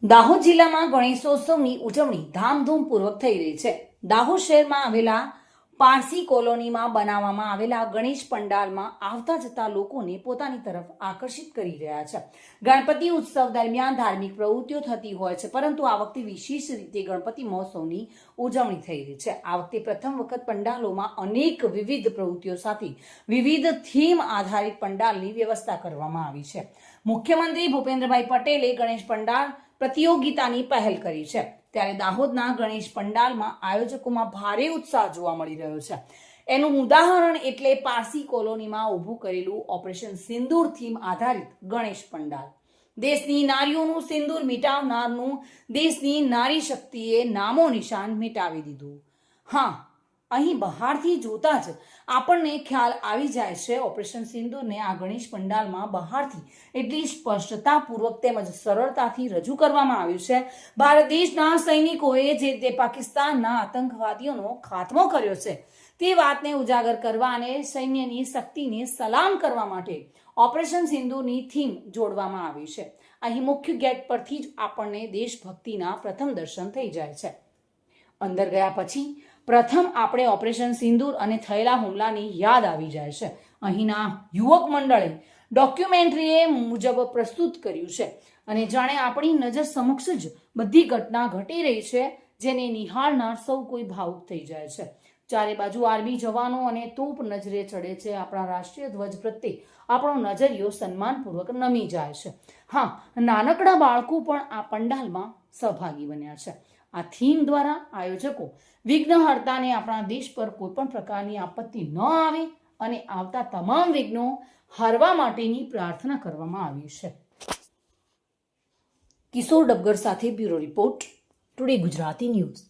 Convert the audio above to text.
દાહોદ જિલ્લામાં ગણેશોત્સવની ઉજવણી ધામધૂમપૂર્વક થઈ રહી છે. દાહોદ શહેરમાં આવેલા પારસી કોલોનીમાં બનાવવામાં આવેલા ગણેશ પંડાલમાં આવતા જતા લોકોને પોતાની તરફ આકર્ષિત કરી રહ્યા છે. ગણપતિ ઉત્સવ દરમિયાન ધાર્મિક પ્રવૃત્તિઓ થતી હોય છે, પરંતુ આ વખતે વિશેષ રીતે ગણપતિ મહોત્સવની ઉજવણી થઈ રહી છે. આ વખતે પ્રથમ વખત પંડાલોમાં અનેક વિવિધ પ્રવૃત્તિઓ સાથે વિવિધ થીમ આધારિત પંડાલની વ્યવસ્થા કરવામાં આવી છે. મુખ્યમંત્રી ભૂપેન્દ્રભાઈ પટેલે ગણેશ પંડાલ પ્રતિયોગિતાની પહેલ કરી છે, ત્યારે દાહોદના ગણેશ પંડાલમાં આયોજકોમાં ભારે ઉત્સાહ જોવા મળી રહ્યો છે. એનું ઉદાહરણ એટલે પારસી કોલોનીમાં ઊભું કરેલું ઓપરેશન સિંદૂર થીમ આધારિત ગણેશ પંડાલ. દેશની નારીઓનું સિંદૂર મિટાવનારનું દેશની નારી શક્તિએ નામો નિશાન મિટાવી દીધું. હા, અહીં બહારથી જોતા જ આપણને ખ્યાલ આવી જાય છે ઓપરેશન સિંદૂરને આ ગણેશ પંડાલમાં બહારથી એટલી સ્પષ્ટતાપૂર્વક તેમજ સરળતાથી રજૂ કરવામાં આવ્યું છે. ભારત દેશના સૈનિકોએ જે રીતે પાકિસ્તાનના આતંકવાદીઓનો ખાત્મો કર્યો છે તે વાતને ઉજાગર કરવા અને સૈન્યની શક્તિને સલામ કરવા માટે ઓપરેશન સિંદૂરની થીમ જોડવામાં આવી છે. અહીં મુખ્ય ગેટ પરથી જ આપણને દેશભક્તિના પ્રથમ દર્શન થઈ જાય છે. અંદર ગયા પછી પ્રથમ આપણે ઓપરેશન સિંદૂર અને થયેલા હુમલાની યાદ આવી જાય છે. અહીંના યુવક મંડળે ડોક્યુમેન્ટરીએ મુજબ પ્રસ્તુત કર્યું છે અને જાણે આપણી નજર સમક્ષ જ બધી ઘટના ઘટી રહી છે, જેને નિહાળનાર સૌ કોઈ ભાવુક થઈ જાય છે. ચારે બાજુ આર્મી જવાનો અને તોપ નજરે ચડે છે. આપણા રાષ્ટ્રીય ધ્વજ પ્રત્યે આપણો નજરિયો સન્માનપૂર્વક નમી જાય છે. હા, નાનકડા બાળકો પણ આ પંડાલમાં સહભાગી બન્યા છે. આ થીમ દ્વારા આયોજકો વિઘ્નહર્તાને આપણા દેશ પર કોઈ પણ પ્રકારની આપત્તિ ન આવે અને આવતા તમામ વિઘ્નો હરવા માટેની પ્રાર્થના કરવામાં આવી છે. કિશોર ડબગર સાથે bureau report, today Gujarati news.